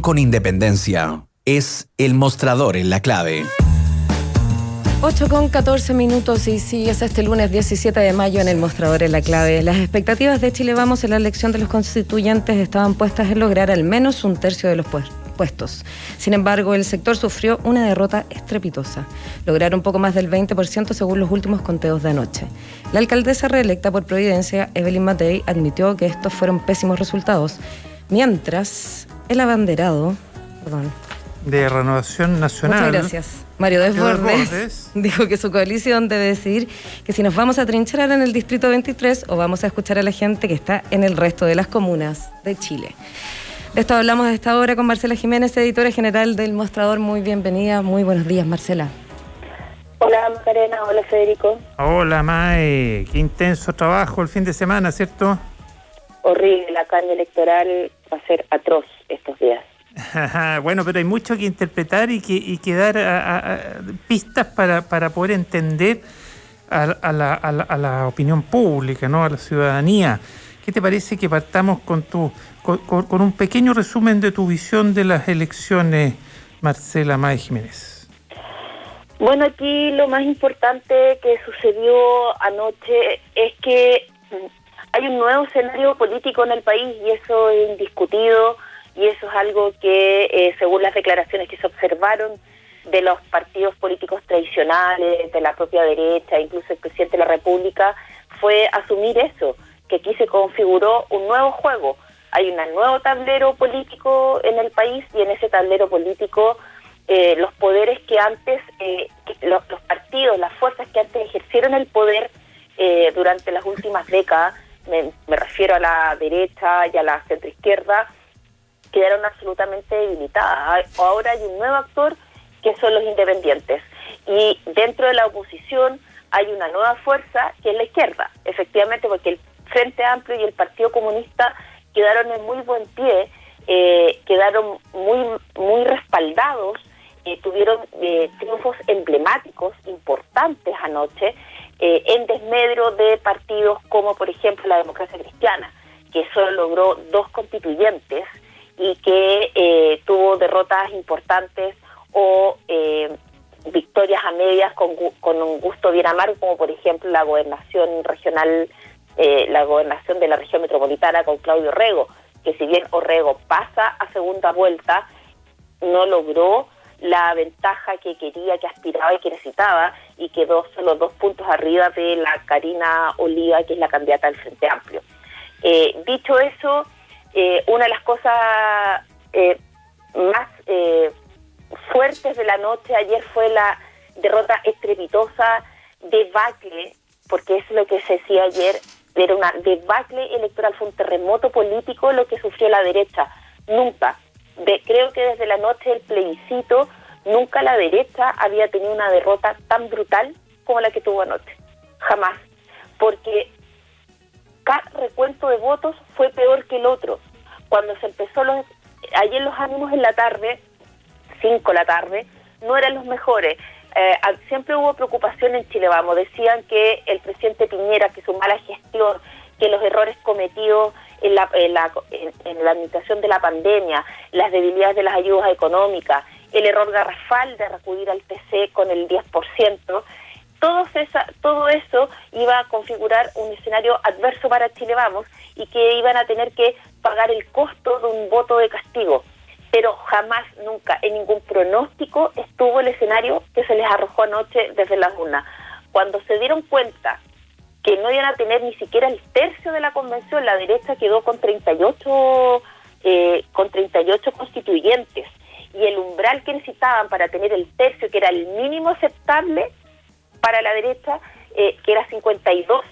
con independencia. Es el mostrador en la clave. 8:14 y sigues este lunes 17 de mayo en el mostrador en la clave. Las expectativas de Chile Vamos en la elección de los constituyentes estaban puestas en lograr al menos un tercio de los puestos. Sin embargo, el sector sufrió una derrota estrepitosa. Lograron poco más del 20% según los últimos conteos de anoche. La alcaldesa reelecta por Providencia, Evelyn Matei, admitió que estos fueron pésimos resultados, mientras el abanderado... de Renovación Nacional. Muchas gracias. Mario Desbordes dijo que su coalición debe decidir que si nos vamos a trincherar en el Distrito 23 o vamos a escuchar a la gente que está en el resto de las comunas de Chile. De esto hablamos a esta hora con Marcela Jiménez, editora general del Mostrador. Muy bienvenida, muy buenos días, Marcela. Hola Macarena, hola Federico. Hola Mae, qué intenso trabajo el fin de semana, ¿cierto? Horrible, la campaña electoral va a ser atroz estos días. Bueno, pero hay mucho que interpretar y que dar pistas para poder entender a la opinión pública, ¿no? A la ciudadanía. ¿Qué te parece que partamos con un pequeño resumen de tu visión de las elecciones, Marcela Mae Jiménez? Bueno, aquí lo más importante que sucedió anoche es que hay un nuevo escenario político en el país y eso es indiscutido. Y eso es algo que, según las declaraciones que se observaron de los partidos políticos tradicionales, de la propia derecha, incluso el presidente de la República, fue asumir eso, que aquí se configuró un nuevo juego. Hay un nuevo tablero político en el país y en ese tablero político los poderes que antes, los partidos, las fuerzas que antes ejercieron el poder durante las últimas décadas, me refiero a la derecha y a la centroizquierda, quedaron absolutamente debilitadas. Ahora hay un nuevo actor que son los independientes. Y dentro de la oposición hay una nueva fuerza que es la izquierda, efectivamente, porque el Frente Amplio y el Partido Comunista quedaron en muy buen pie, quedaron muy respaldados, tuvieron triunfos emblemáticos importantes anoche, en desmedro de partidos como, por ejemplo, la Democracia Cristiana, que solo logró 2 constituyentes, y que tuvo derrotas importantes o victorias a medias con un gusto bien amargo, como por ejemplo la gobernación regional, la gobernación de la región metropolitana con Claudio Orrego, que si bien Orrego pasa a segunda vuelta, no logró la ventaja que quería, que aspiraba y que necesitaba, y quedó solo 2 puntos arriba de la Karina Oliva, que es la candidata del Frente Amplio. Dicho eso, una de las cosas más fuertes de la noche ayer fue la derrota estrepitosa, debacle, porque es lo que se decía ayer, era una debacle electoral, fue un terremoto político lo que sufrió la derecha. Nunca, creo que desde la noche del plebiscito, nunca la derecha había tenido una derrota tan brutal como la que tuvo anoche, jamás, porque cada recuento de votos fue peor que el otro. Cuando se empezó ayer los ánimos en la tarde, 5 de la tarde, no eran los mejores. Siempre hubo preocupación en Chile Vamos. Decían que el presidente Piñera, que su mala gestión, que los errores cometidos en la administración de la pandemia, las debilidades de las ayudas económicas, el error garrafal de acudir al TC con el 10%, todo eso iba a configurar un escenario adverso para Chile Vamos y que iban a tener que pagar el costo de un voto de castigo. Pero jamás, nunca, en ningún pronóstico estuvo el escenario que se les arrojó anoche desde las urnas. Cuando se dieron cuenta que no iban a tener ni siquiera el tercio de la convención, la derecha quedó con 38 constituyentes, y el umbral que necesitaban para tener el tercio, que era el mínimo aceptable para la derecha, que era 52.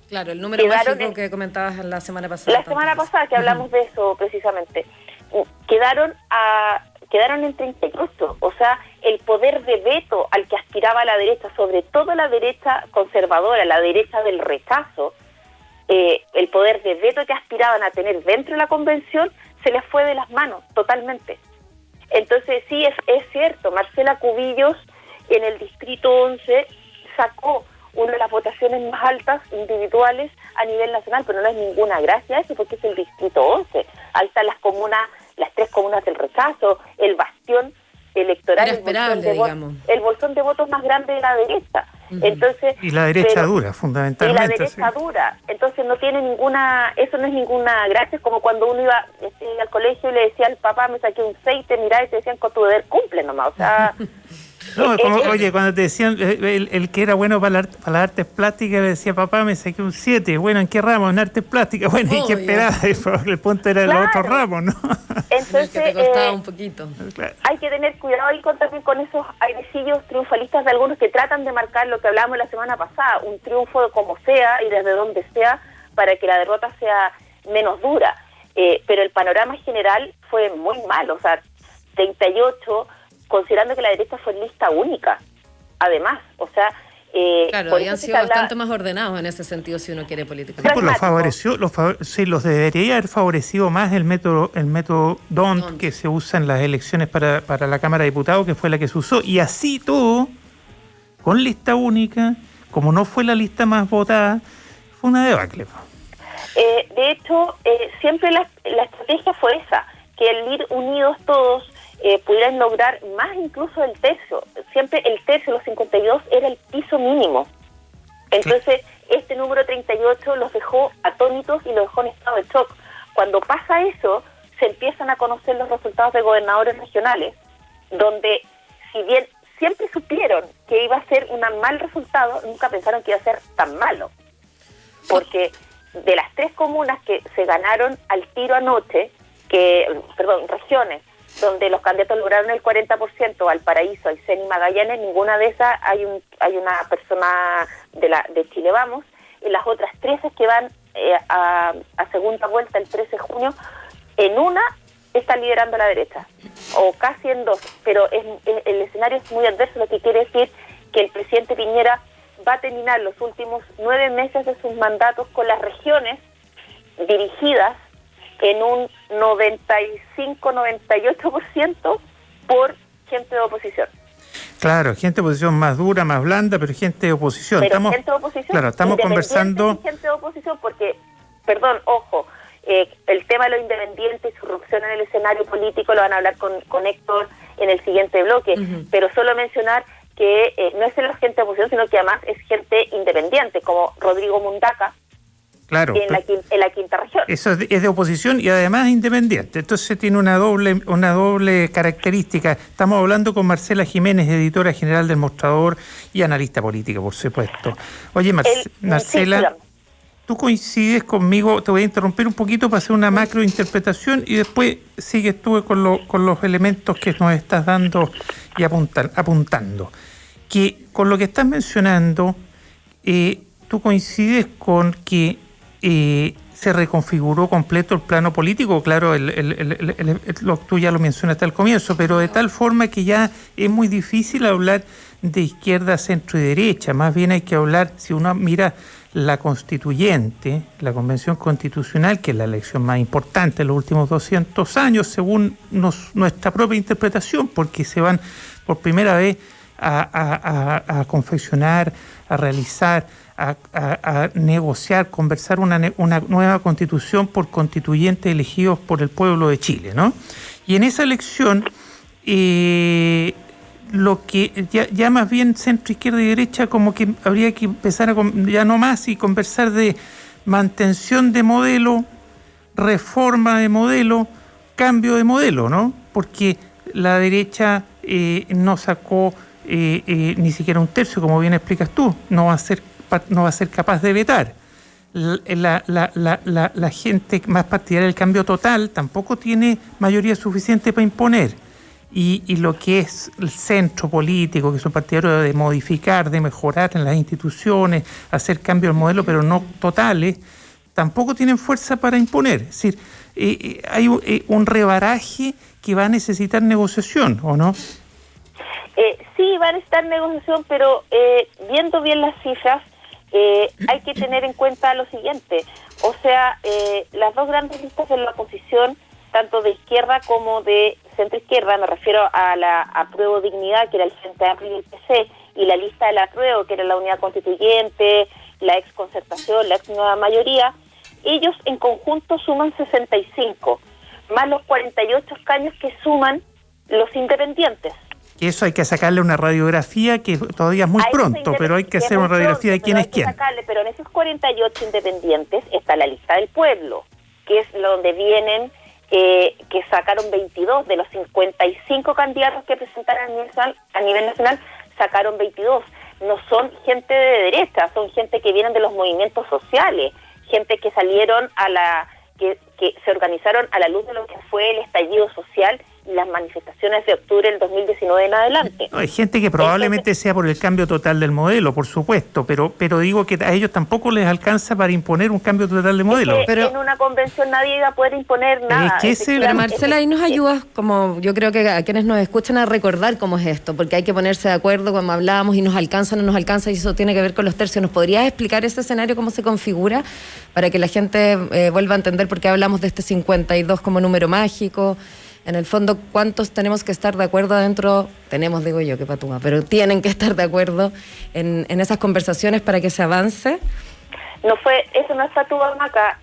Claro, el número mágico que comentabas la semana pasada. La semana pasada que hablamos de eso precisamente. Quedaron en 38, o sea, el poder de veto al que aspiraba la derecha, sobre todo la derecha conservadora, la derecha del rechazo, el poder de veto que aspiraban a tener dentro de la convención, se les fue de las manos totalmente. Entonces sí, es cierto, Marcela Cubillos en el Distrito 11 sacó una de las votaciones más altas individuales a nivel nacional, pero no es ninguna gracia eso, porque es el Distrito 11. Ahí están las comunas las 3 comunas del rechazo, el bastión electoral, era esperable, el bolsón de votos más grande de la derecha. Entonces, y la derecha dura, fundamentalmente. Y la derecha dura. Entonces no tiene ninguna, eso no es ninguna gracia. Es como cuando uno iba al colegio y le decía al papá, me saqué un 6, te miraba y te decían, con tu deber cumple nomás. O sea... No, oye, cuando te decían, el que era bueno para las artes plásticas, le decía, papá, me saqué un 7. Bueno, ¿en qué ramo? En artes plásticas. Bueno, ¿y qué esperaba? El punto era el otro ramo, ¿no? Entonces, que te costaba un poquito. Hay que tener cuidado ahí también con esos airecillos triunfalistas de algunos que tratan de marcar lo que hablábamos la semana pasada, un triunfo como sea y desde donde sea, para que la derrota sea menos dura. Pero el panorama general fue muy malo. O sea, 38... considerando que la derecha fue lista única, además, o sea... claro, habían sido bastante más ordenados en ese sentido, si uno quiere política. Pues los debería haber favorecido más el método DONT que se usa en las elecciones para la Cámara de Diputados, que fue la que se usó, y así todo, con lista única, como no fue la lista más votada, fue una debacle. De hecho, siempre la estrategia fue esa, que el ir unidos todos pudieran lograr más incluso del tercio. Siempre el tercio, los 52, era el piso mínimo. Entonces, este número 38 los dejó atónitos y los dejó en estado de shock. Cuando pasa eso, se empiezan a conocer los resultados de gobernadores regionales, donde, si bien siempre supieron que iba a ser un mal resultado, nunca pensaron que iba a ser tan malo. Porque de las 3 comunas que se ganaron al tiro anoche, regiones, donde los candidatos lograron el 40%, Valparaíso, Aysén y Magallanes, ninguna de esas hay una persona de Chile Vamos, y las otras 13 que van a segunda vuelta el 13 de junio, en una está liderando la derecha, o casi en 2, pero el escenario es muy adverso, lo que quiere decir que el presidente Piñera va a terminar los últimos 9 meses de sus mandatos con las regiones dirigidas en un 95-98% por gente de oposición. Claro, gente de oposición más dura, más blanda, pero gente de oposición. Gente de oposición. Claro, estamos conversando. Gente de oposición porque, ojo, el tema de lo independiente y su irrupción en el escenario político lo van a hablar con Héctor en el siguiente bloque, pero solo mencionar que no es solo gente de oposición, sino que además es gente independiente, como Rodrigo Mundaca, claro, en la quinta región. Eso es de oposición y además independiente. Entonces tiene una doble característica. Estamos hablando con Marcela Jiménez, editora general del Mostrador y analista política, por supuesto. Oye, Marcela, tú coincides conmigo, te voy a interrumpir un poquito para hacer una macrointerpretación y después sigues tú con los elementos que nos estás dando y apuntando. Que con lo que estás mencionando, tú coincides con que se reconfiguró completo el plano político, claro, tú ya lo mencionaste al comienzo, pero de tal forma que ya es muy difícil hablar de izquierda, centro y derecha. Más bien hay que hablar, si uno mira la constituyente, la Convención Constitucional, que es la elección más importante de los últimos 200 años, según nuestra propia interpretación, porque se van por primera vez a confeccionar, a realizar, a negociar, conversar una nueva constitución por constituyentes elegidos por el pueblo de Chile, ¿no? Y en esa elección, lo que ya más bien centro, izquierda y derecha, como que habría que empezar ya no más y conversar de mantención de modelo, reforma de modelo, cambio de modelo, ¿no? Porque la derecha no sacó ni siquiera un tercio, como bien explicas tú, no va a ser capaz de vetar. La gente más partidaria del cambio total tampoco tiene mayoría suficiente para imponer. Y lo que es el centro político, que son partidarios de modificar, de mejorar en las instituciones, hacer cambios al modelo, pero no totales, tampoco tienen fuerza para imponer. Es decir, hay un rebaraje que va a necesitar negociación, ¿o no? Sí, va a necesitar negociación, pero viendo bien las cifras, hay que tener en cuenta lo siguiente. O sea, las dos grandes listas de la oposición, tanto de izquierda como de centro-izquierda, me refiero a la Apruebo Dignidad, que era el Frente Amplio y el PC, y la lista del Apruebo, que era la Unidad Constituyente, la ex Concertación, la ex Nueva Mayoría, ellos en conjunto suman 65. más los 48 escaños que suman los independientes. Y eso hay que sacarle una radiografía, que todavía es muy pronto, pero hay que hacer una radiografía de quién es quién. Pero en esos 48 independientes está la lista del pueblo, que es donde vienen, que sacaron 22 de los 55 candidatos que presentaron a nivel nacional, sacaron 22. No son gente de derecha, son gente que vienen de los movimientos sociales, gente que salieron que se organizaron a la luz de lo que fue el estallido social y las manifestaciones de octubre del 2019 en adelante. No, hay gente que probablemente sea por el cambio total del modelo, por supuesto, pero digo que a ellos tampoco les alcanza para imponer un cambio total de modelo. Pero en una convención nadie iba a poder imponer nada. Pero Marcela, ahí nos ayudas, como yo creo que a quienes nos escuchan, a recordar cómo es esto, porque hay que ponerse de acuerdo cuando hablábamos y nos alcanza o no nos alcanza, y eso tiene que ver con los tercios. ¿Nos podrías explicar ese escenario, cómo se configura, para que la gente vuelva a entender por qué hablamos de este 52 como número mágico? En el fondo, ¿cuántos tenemos que estar de acuerdo adentro? Tenemos, digo yo, que patúa, pero tienen que estar de acuerdo en esas conversaciones para que se avance. Eso no es patúa, Maca.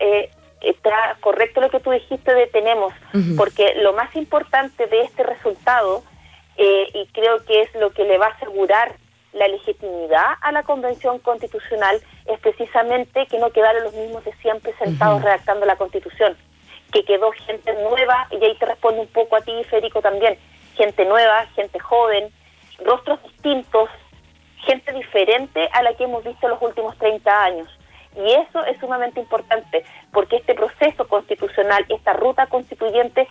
Está correcto lo que tú dijiste de tenemos, porque lo más importante de este resultado, y creo que es lo que le va a asegurar la legitimidad a la Convención Constitucional, es precisamente que no quedaron los mismos de siempre sentados redactando la Constitución, que quedó gente nueva, y ahí te respondo un poco a ti, Federico, también, gente nueva, gente joven, rostros distintos, gente diferente a la que hemos visto en los últimos 30 años. Y eso es sumamente importante, porque este proceso constitucional, esta ruta constituyente,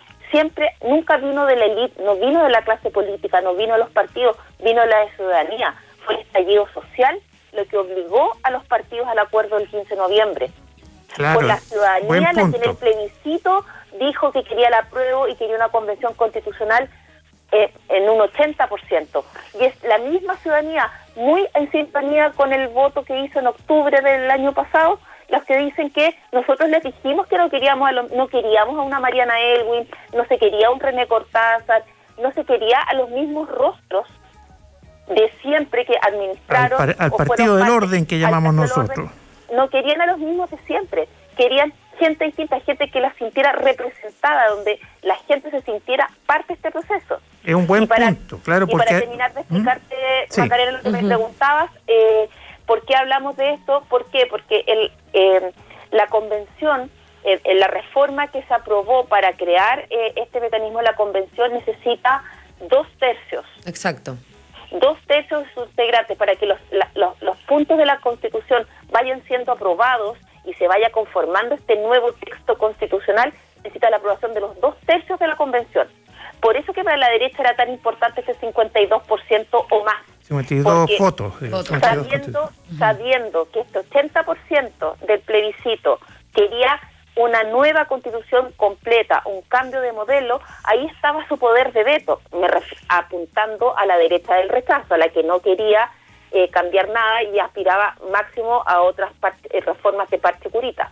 nunca vino de la élite, no vino de la clase política, no vino de los partidos, vino de la ciudadanía. Fue el estallido social lo que obligó a los partidos al acuerdo del 15 de noviembre. Claro, por la ciudadanía, la que en el plebiscito dijo que quería el apruebo y quería una convención constitucional en un 80%. Y es la misma ciudadanía, muy en sintonía con el voto que hizo en octubre del año pasado, los que dicen que nosotros les dijimos que no queríamos a una Mariana Elwin, no se quería a un René Cortázar, no se quería a los mismos rostros de siempre que administraron al partido del orden que llamamos nosotros. No querían a los mismos de siempre, querían gente distinta, gente que la sintiera representada, donde la gente se sintiera parte de este proceso. Es un buen punto, claro. Y para terminar de explicarte, Macarena, lo que me preguntabas, ¿por qué hablamos de esto? ¿Por qué? Porque la convención, la reforma que se aprobó para crear este mecanismo de la convención necesita 2/3. Exacto. 2/3 de sus integrantes para que los puntos de la Constitución vayan siendo aprobados y se vaya conformando este nuevo texto constitucional, necesita la aprobación de los 2/3 de la Convención. Por eso que para la derecha era tan importante ese 52% o más. 52 votos. Sabiendo que este 80% del plebiscito quería una nueva constitución completa, un cambio de modelo, ahí estaba su poder de veto, apuntando a la derecha del rechazo, a la que no quería cambiar nada y aspiraba máximo a otras reformas de parche curita.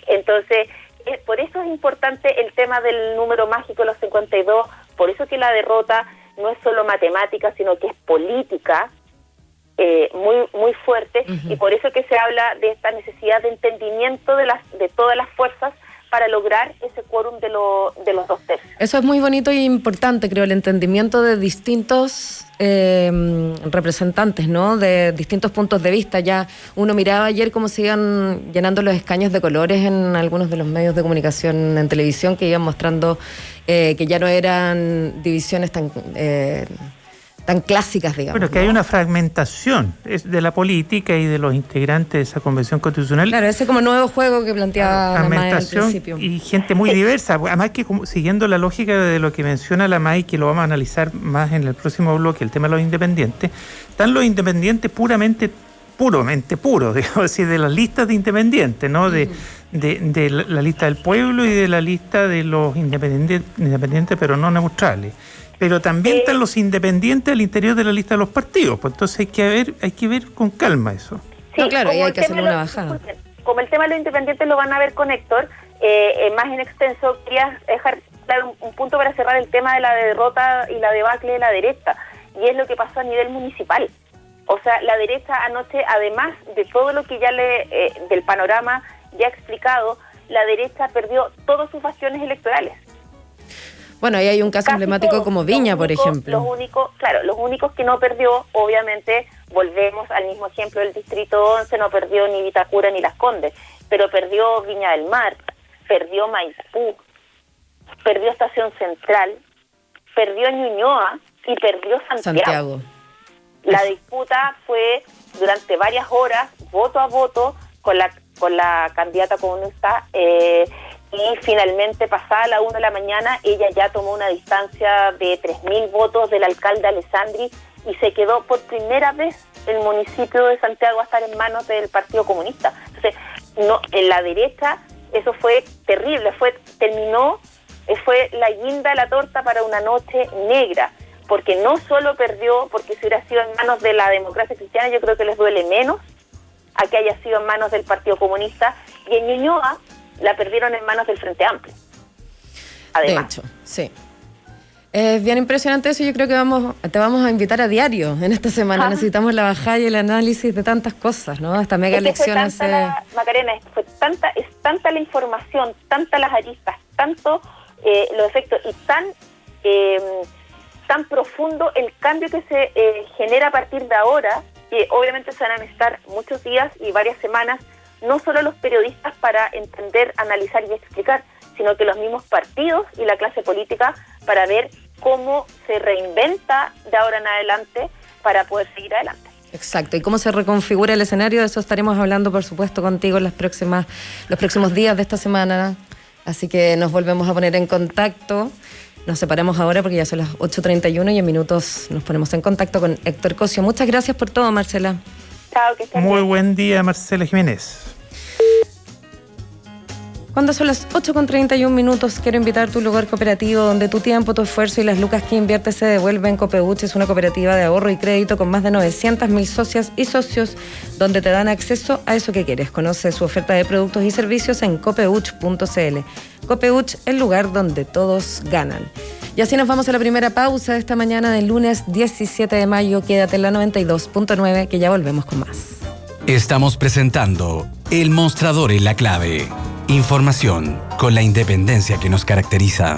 Entonces, por eso es importante el tema del número mágico de los 52, por eso que la derrota no es solo matemática, sino que es política, muy muy fuerte, y por eso que se habla de esta necesidad de entendimiento de todas las fuerzas para lograr ese quórum de los 2/3. Eso es muy bonito y importante, creo, el entendimiento de distintos representantes, ¿no? De distintos puntos de vista. Ya uno miraba ayer cómo se iban llenando los escaños de colores en algunos de los medios de comunicación en televisión, que iban mostrando que ya no eran divisiones tan clásicas, digamos. Bueno, que hay una fragmentación de la política y de los integrantes de esa convención constitucional. Claro, ese como nuevo juego que planteaba la MAE al principio. Y gente muy diversa. Además que siguiendo la lógica de lo que menciona la MAE, que lo vamos a analizar más en el próximo bloque, el tema de los independientes, están los independientes puramente puros, digamos así, de las listas de independientes, ¿no? De la lista del pueblo y de la lista de los independientes pero no neutrales. Pero también están los independientes al interior de la lista de los partidos, pues entonces hay que ver con calma eso. Sí, no, claro, y hay que hacer una bajada. Como el tema de los independientes lo van a ver con Héctor, más en extenso, quería dejar claro un punto para cerrar el tema de la derrota y la debacle de la derecha, y es lo que pasó a nivel municipal. O sea, la derecha anoche, además de todo lo que ya del panorama ya explicado, la derecha perdió todos sus bastiones electorales. Bueno, ahí hay un caso emblemático todos. como Viña, por ejemplo. Los únicos que no perdió, obviamente, volvemos al mismo ejemplo del Distrito 11, no perdió ni Vitacura ni Las Condes, pero perdió Viña del Mar, perdió Maipú, perdió Estación Central, perdió Ñuñoa y perdió Santiago. La disputa fue durante varias horas, voto a voto, con la candidata comunista, y finalmente, pasada la 1 de la mañana, ella ya tomó una distancia de 3.000 votos del alcalde Alessandri y se quedó por primera vez el municipio de Santiago a estar en manos del Partido Comunista. Entonces, en la derecha, eso fue terrible, fue la guinda de la torta para una noche negra, porque no solo perdió, porque si hubiera sido en manos de la democracia cristiana, yo creo que les duele menos a que haya sido en manos del Partido Comunista, y en Ñuñoa la perdieron en manos del Frente Amplio. Además. De hecho, sí. Es bien impresionante eso. Yo creo que te vamos a invitar a diario en esta semana. Necesitamos la bajada y el análisis de tantas cosas, ¿no? Esta mega elección. Macarena, es tanta la información, tantas las aristas, tanto los efectos y tan profundo el cambio que se genera a partir de ahora, que obviamente se van a necesitar muchos días y varias semanas, no solo los periodistas para entender, analizar y explicar, sino que los mismos partidos y la clase política para ver cómo se reinventa de ahora en adelante para poder seguir adelante. Exacto, y cómo se reconfigura el escenario, de eso estaremos hablando, por supuesto, contigo en los próximos días de esta semana, así que nos volvemos a poner en contacto. Nos separamos ahora porque ya son las 8:31 y en minutos nos ponemos en contacto con Héctor Cosio. Muchas gracias por todo, Marcela. Chao, que estés bien. Muy buen día, Marcela Jiménez. Cuando son las 8:31, quiero invitar a tu lugar cooperativo donde tu tiempo, tu esfuerzo y las lucas que inviertes se devuelven. Copeuch es una cooperativa de ahorro y crédito con más de 900.000 socias y socios donde te dan acceso a eso que quieres. Conoce su oferta de productos y servicios en copeuch.cl. Copeuch, el lugar donde todos ganan. Y así nos vamos a la primera pausa de esta mañana del lunes 17 de mayo. Quédate en la 92.9 que ya volvemos con más. Estamos presentando El Mostrador en la Clave. Información con la independencia que nos caracteriza.